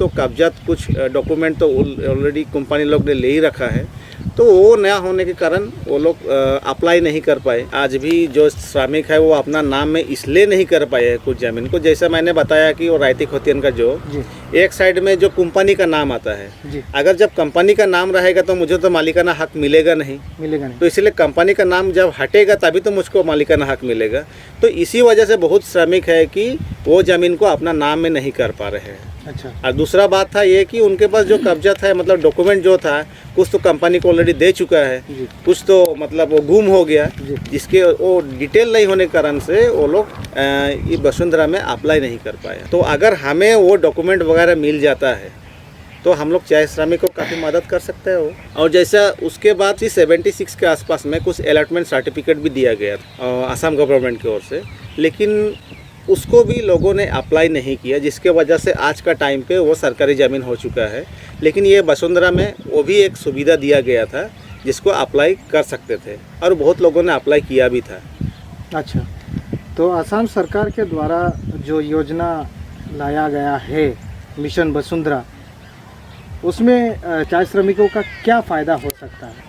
तो कागजात कुछ डॉक्यूमेंट तो ऑलरेडी कंपनी लोग ने ले ही रखा है, तो वो नया होने के कारण वो लोग अप्लाई नहीं कर पाए। आज भी जो श्रमिक है वो अपना नाम में इसलिए नहीं कर पाए है कुछ ज़मीन को, जैसा मैंने बताया कि वो रायती खोतियन का जो एक साइड में जो कंपनी का नाम आता है, अगर जब कंपनी का नाम रहेगा तो मुझे तो मालिकाना हक मिलेगा नहीं। तो इसलिए कंपनी का नाम जब हटेगा तभी तो मुझको मालिकाना हक मिलेगा। तो इसी वजह से बहुत श्रमिक है कि वो ज़मीन को अपना नाम में नहीं कर पा रहे हैं। अच्छा। और दूसरा बात था ये कि उनके पास जो कब्जा था, मतलब डॉक्यूमेंट जो था, कुछ तो कंपनी को ऑलरेडी दे चुका है, कुछ तो मतलब वो गुम हो गया, जिसके वो डिटेल नहीं होने के कारण से वो लोग ये वसुंधरा में अप्लाई नहीं कर पाए। तो अगर हमें वो डॉक्यूमेंट वगैरह मिल जाता है तो हम लोग चाय श्रमिक को काफ़ी मदद कर सकते हैं। और जैसा उसके बाद 76 के आसपास में कुछ अलॉटमेंट सर्टिफिकेट भी दिया गया था असम गवर्नमेंट की ओर से, लेकिन उसको भी लोगों ने अप्लाई नहीं किया, जिसके वजह से आज का टाइम पे वो सरकारी ज़मीन हो चुका है। लेकिन ये वसुंधरा में वो भी एक सुविधा दिया गया था जिसको अप्लाई कर सकते थे, और बहुत लोगों ने अप्लाई किया भी था। अच्छा, तो असम सरकार के द्वारा जो योजना लाया गया है मिशन वसुंधरा, उसमें चाय श्रमिकों का क्या फ़ायदा हो सकता है?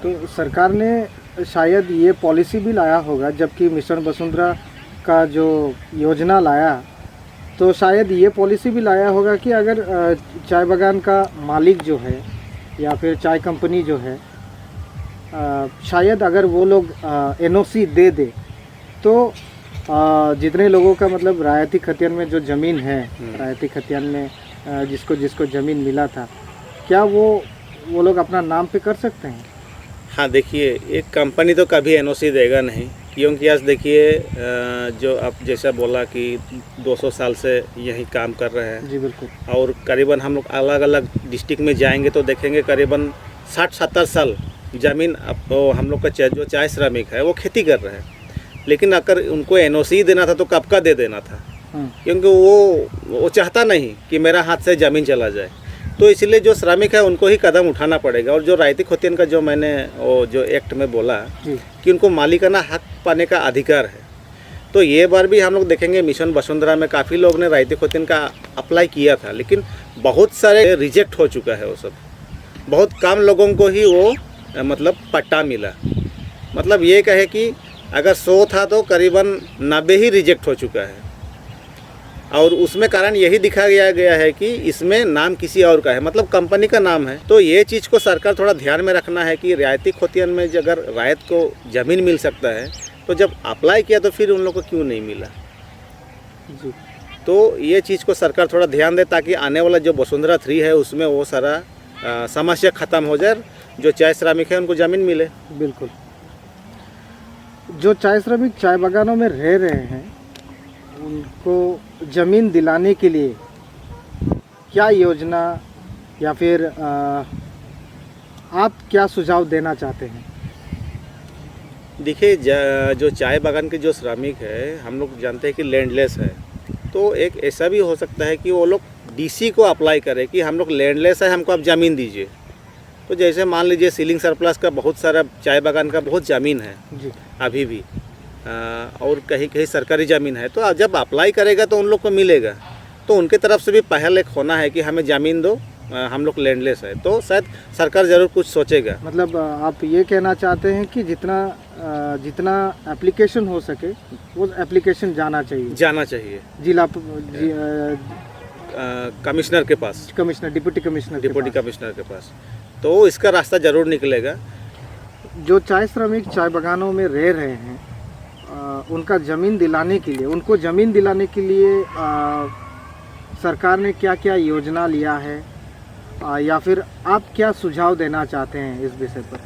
तो सरकार ने शायद ये पॉलिसी भी लाया होगा, जबकि मिशन वसुंधरा का जो योजना लाया तो शायद ये पॉलिसी भी लाया होगा कि अगर चाय बागान का मालिक जो है या फिर चाय कंपनी जो है, शायद अगर वो लोग एनओसी दे दे तो जितने लोगों का मतलब रायती खतियान में जो ज़मीन है, रायती खतियान में जिसको जिसको ज़मीन मिला था, क्या वो लोग अपना नाम पे कर सकते हैं? हाँ, देखिए, एक कंपनी तो कभी एनओसी देगा नहीं, क्योंकि आज देखिए जो आप जैसा बोला कि 200 साल से यही काम कर रहे हैं। जी बिल्कुल। और करीबन हम लोग अलग अलग डिस्ट्रिक्ट में जाएंगे तो देखेंगे करीबन 60-70 साल ज़मीन हम लोग का जो चाय श्रमिक है वो खेती कर रहे हैं। लेकिन अगर उनको एनओसी देना था तो कब का दे देना था, क्योंकि वो चाहता नहीं कि मेरा हाथ से ज़मीन चला जाए। तो इसलिए जो श्रमिक है उनको ही कदम उठाना पड़ेगा। और जो रायती खोतियन का जो मैंने वो जो एक्ट में बोला कि उनको मालिकाना हक पाने का अधिकार है, तो ये बार भी हम लोग देखेंगे मिशन वसुंधरा में काफ़ी लोग ने रायती खोतियन का अप्लाई किया था, लेकिन बहुत सारे रिजेक्ट हो चुका है। वो सब बहुत कम लोगों को ही वो मतलब पट्टा मिला। मतलब ये कहे कि अगर 100 था तो करीबन 90 ही रिजेक्ट हो चुका है। और उसमें कारण यही दिखाया गया है कि इसमें नाम किसी और का है, मतलब कंपनी का नाम है। तो ये चीज़ को सरकार थोड़ा ध्यान में रखना है कि रियायती खोतियन में अगर रायत को ज़मीन मिल सकता है तो जब अप्लाई किया तो फिर उन लोगों को क्यों नहीं मिला जी। तो ये चीज़ को सरकार थोड़ा ध्यान दे, ताकि आने वाला जो वसुंधरा 3 है उसमें वो सारा समस्या ख़त्म हो जाए, जो चाय श्रमिक है उनको ज़मीन मिले। बिल्कुल। जो चाय श्रमिक चाय बागानों में रह रहे हैं उनको ज़मीन दिलाने के लिए क्या योजना या फिर आप क्या सुझाव देना चाहते हैं? देखिए, जो चाय बागान के जो श्रमिक है, हम लोग जानते हैं कि लैंडलेस है। तो एक ऐसा भी हो सकता है कि वो लोग डीसी को अप्लाई करें कि हम लोग लैंडलेस है, हमको आप ज़मीन दीजिए। तो जैसे मान लीजिए सीलिंग सरप्लस का बहुत सारा चाय बागान का बहुत ज़मीन है जी अभी भी, और कहीं कहीं सरकारी ज़मीन है। तो जब अप्लाई करेगा तो उन लोग को मिलेगा। तो उनके तरफ से भी पहल एक होना है कि हमें ज़मीन दो, हम लोग लैंडलेस है। तो शायद सरकार ज़रूर कुछ सोचेगा। मतलब आप ये कहना चाहते हैं कि जितना एप्लीकेशन हो सके वो एप्लीकेशन जाना चाहिए जिला कमिश्नर के पास, डिप्टी कमिश्नर के पास, तो इसका रास्ता ज़रूर निकलेगा। जो चाय श्रमिक चाय बागानों में रह रहे हैं उनको ज़मीन दिलाने के लिए सरकार ने क्या क्या योजना लिया है, या फिर आप क्या सुझाव देना चाहते हैं इस विषय पर?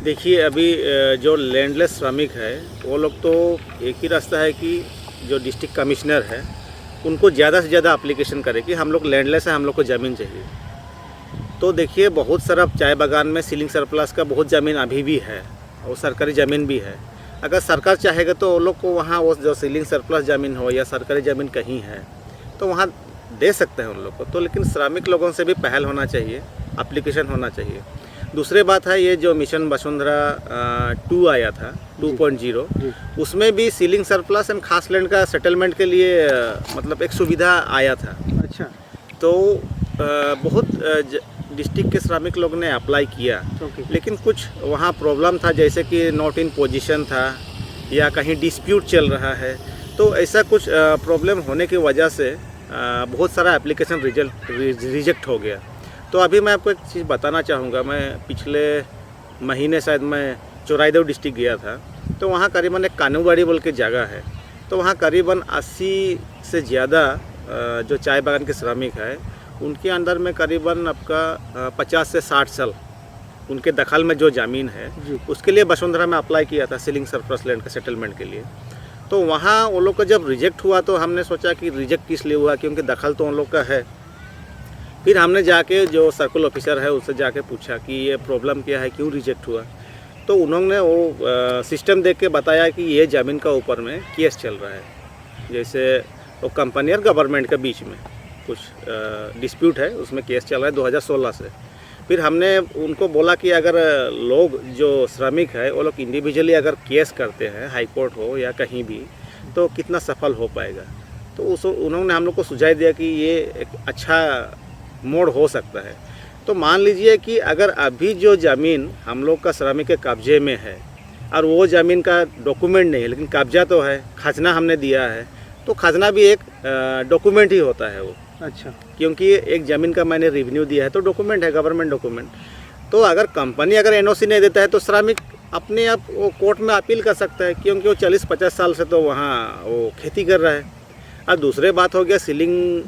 देखिए, अभी जो लैंडलेस श्रमिक है वो लोग तो एक ही रास्ता है कि जो डिस्ट्रिक्ट कमिश्नर है उनको ज़्यादा से ज़्यादा एप्लीकेशन करे कि हम लोग लैंडलेस है, हम लोग को ज़मीन चाहिए। तो देखिए, बहुत सारा चाय बागान में सीलिंग सरप्लस का बहुत ज़मीन अभी भी है और सरकारी ज़मीन भी है। अगर सरकार चाहेगा तो वो लोग को वहाँ वो जो सीलिंग सरप्लस ज़मीन हो या सरकारी ज़मीन कहीं है तो वहाँ दे सकते हैं उन लोग को। तो लेकिन श्रमिक लोगों से भी पहल होना चाहिए, एप्लीकेशन होना चाहिए। दूसरी बात है, ये जो मिशन वसुंधरा 2 आया था 2.0, उसमें भी सीलिंग सरप्लस एंड खास लैंड का सेटलमेंट के लिए मतलब एक सुविधा आया था। अच्छा। तो बहुत डिस्ट्रिक्ट के श्रमिक लोग ने अप्लाई किया, ओके। लेकिन कुछ वहाँ प्रॉब्लम था, जैसे कि नॉट इन पोजीशन था या कहीं डिस्प्यूट चल रहा है। तो ऐसा कुछ प्रॉब्लम होने की वजह से बहुत सारा एप्लीकेशन रिजेक्ट हो गया। तो अभी मैं आपको एक चीज़ बताना चाहूँगा। मैं पिछले महीने शायद मैं चोराईदेव डिस्ट्रिक्ट गया था, तो वहाँ करीबन एक कानूबाड़ी बोल के जगह है। तो वहाँ करीबन 80 से ज़्यादा जो चाय बागान के श्रमिक है, उनके अंदर में करीबन आपका 50 से 60 साल उनके दखल में जो ज़मीन है, जी। उसके लिए वसुंधरा में अप्लाई किया था सीलिंग सरप्लस लैंड का सेटलमेंट के लिए। तो वहाँ वो लोग का जब रिजेक्ट हुआ तो हमने सोचा कि रिजेक्ट किस लिए हुआ, क्योंकि दखल तो उन लोग का है। फिर हमने जाके जो सर्कल ऑफिसर है उससे जाके पूछा कि ये प्रॉब्लम क्या है, क्यों रिजेक्ट हुआ। तो उन्होंने वो सिस्टम देख के बताया कि ये ज़मीन का ऊपर में केस चल रहा है, जैसे वो कंपनी और गवर्नमेंट के बीच में कुछ डिस्प्यूट है, उसमें केस चल रहा है 2016 से। फिर हमने उनको बोला कि अगर लोग जो श्रमिक है वो लोग इंडिविजुअली अगर केस करते हैं, हाई कोर्ट हो या कहीं भी, तो कितना सफल हो पाएगा। तो उन्होंने हम लोग को सुझाव दिया कि ये एक अच्छा मोड़ हो सकता है। तो मान लीजिए कि अगर अभी जो ज़मीन हम लोग का श्रमिक के कब्जे में है और वो ज़मीन का डॉक्यूमेंट नहीं है, लेकिन कब्जा तो है, खजना हमने दिया है, तो खजना भी एक डॉक्यूमेंट ही होता है वो। अच्छा। क्योंकि एक ज़मीन का मैंने रिवेन्यू दिया है तो डॉक्यूमेंट है, गवर्नमेंट डॉक्यूमेंट। तो अगर कंपनी अगर एनओसी नहीं देता है तो श्रमिक अपने आप वो कोर्ट में अपील कर सकता है, क्योंकि वो 40-50 साल से तो वहाँ वो खेती कर रहा है। और दूसरे बात हो गया सीलिंग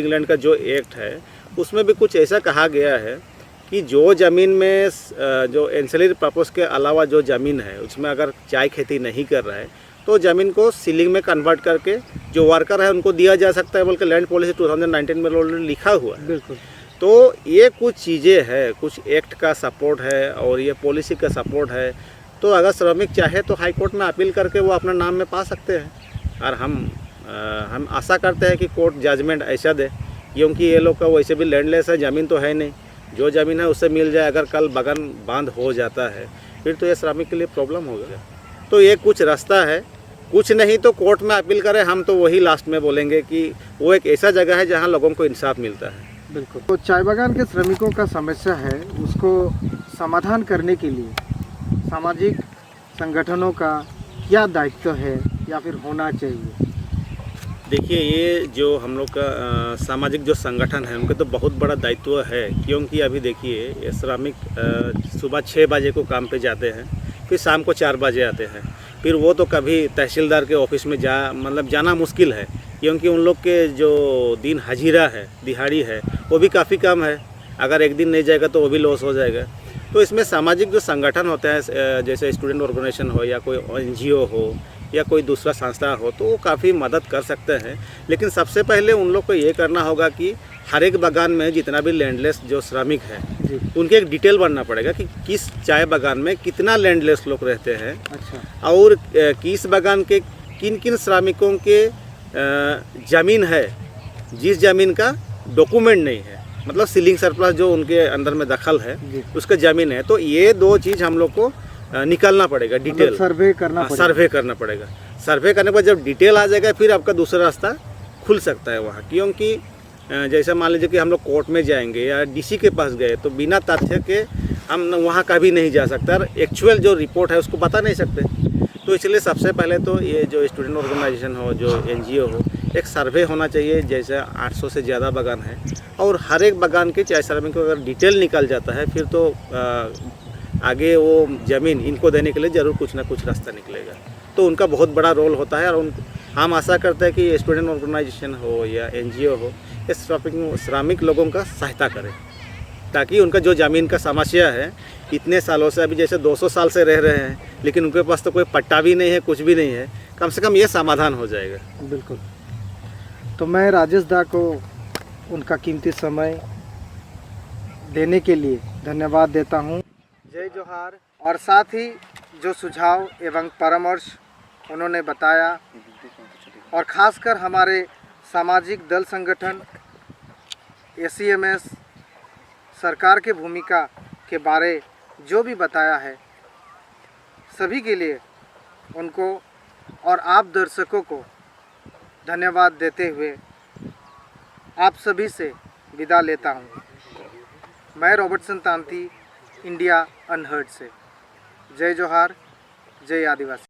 लैंड का जो एक्ट है, उसमें भी कुछ ऐसा कहा गया है कि जो ज़मीन में जो एंसेलरी पर्पस के अलावा जो ज़मीन है उसमें अगर चाय खेती नहीं कर रहा है तो ज़मीन को सीलिंग में कन्वर्ट करके जो वर्कर है उनको दिया जा सकता है, बोल के लैंड पॉलिसी 2019 में ऑलरेडी लिखा हुआ है। बिल्कुल। तो ये कुछ चीज़ें हैं, कुछ एक्ट का सपोर्ट है और ये पॉलिसी का सपोर्ट है। तो अगर श्रमिक चाहे तो हाई कोर्ट में अपील करके वो अपना नाम में पा सकते हैं। और हम आशा करते हैं कि कोर्ट जजमेंट ऐसा दे, क्योंकि ये लोग का वैसे भी लैंडलेस है, ज़मीन तो है नहीं, जो ज़मीन है उससे मिल जाए। अगर कल बगान बांध हो जाता है फिर तो ये श्रमिक के लिए प्रॉब्लम होगा। तो ये कुछ रास्ता है, कुछ नहीं तो कोर्ट में अपील करें। हम तो वही लास्ट में बोलेंगे कि वो एक ऐसा जगह है जहाँ लोगों को इंसाफ मिलता है। बिल्कुल। तो चाय बागान के श्रमिकों का समस्या है, उसको समाधान करने के लिए सामाजिक संगठनों का क्या दायित्व है या फिर होना चाहिए? देखिए, ये जो हम लोग का सामाजिक जो संगठन है उनका तो बहुत बड़ा दायित्व है, क्योंकि अभी देखिए ये श्रमिक सुबह 6 बजे को काम पे जाते हैं, फिर शाम को 4 बजे आते हैं। फिर वो तो कभी तहसीलदार के ऑफिस में जाना मुश्किल है, क्योंकि उन लोग के जो दिन हजीरा है, दिहाड़ी है, वो भी काफ़ी कम है। अगर एक दिन नहीं जाएगा तो वो भी लॉस हो जाएगा। तो इसमें सामाजिक जो संगठन होते हैं, जैसे स्टूडेंट ऑर्गेनाइजेशन हो या कोई NGO हो या कोई दूसरा संस्था हो, तो वो काफ़ी मदद कर सकते हैं। लेकिन सबसे पहले उन लोग को ये करना होगा कि हर एक बागान में जितना भी लैंडलेस जो श्रमिक है उनके एक डिटेल बनना पड़ेगा कि किस चाय बागान में कितना लैंडलेस लोग रहते हैं। अच्छा। और किस बागान के किन किन श्रमिकों के ज़मीन है जिस ज़मीन का डॉक्यूमेंट नहीं है, मतलब सीलिंग सरप्लस जो उनके अंदर में दखल है उसका ज़मीन है। तो ये 2 चीज़ हम लोग को निकालना पड़ेगा, डिटेल सर्वे करना पड़ेगा। सर्वे करना पड़ेगा। सर्वे करने के बाद जब डिटेल आ जाएगा फिर आपका दूसरा रास्ता खुल सकता है वहाँ। क्योंकि जैसे मान लीजिए कि हम लोग कोर्ट में जाएंगे या DC के पास गए तो बिना तथ्य के हम वहाँ कभी नहीं जा सकते और एक्चुअल जो रिपोर्ट है उसको बता नहीं सकते। तो इसलिए सबसे पहले तो ये जो स्टूडेंट ऑर्गेनाइजेशन हो, जो NGO हो, एक सर्वे होना चाहिए। जैसे 800 से ज़्यादा बागान है और हर एक बागान के चाय श्रमिक को अगर डिटेल निकल जाता है फिर तो आगे वो ज़मीन इनको देने के लिए ज़रूर कुछ ना कुछ रास्ता निकलेगा। तो उनका बहुत बड़ा रोल होता है और हम आशा करते हैं कि स्टूडेंट ऑर्गेनाइजेशन हो या NGO हो, ये श्रमिक लोगों का सहायता करें, ताकि उनका जो ज़मीन का समस्या है, इतने सालों से, अभी जैसे 200 साल से रह रहे हैं लेकिन उनके पास तो कोई पट्टा भी नहीं है, कुछ भी नहीं है, कम से कम ये समाधान हो जाएगा। बिल्कुल। तो मैं राजेश दा को उनका कीमती समय देने के लिए धन्यवाद देता हूँ। जय जोहार। और साथ ही जो सुझाव एवं परामर्श उन्होंने बताया और ख़ासकर हमारे सामाजिक दल संगठन ACMS सरकार की भूमिका के बारे जो भी बताया है, सभी के लिए उनको और आप दर्शकों को धन्यवाद देते हुए आप सभी से विदा लेता हूँ। मैं रॉबर्टसन तांती, इंडिया अनहर्ड से। जय जोहार, जय आदिवासी।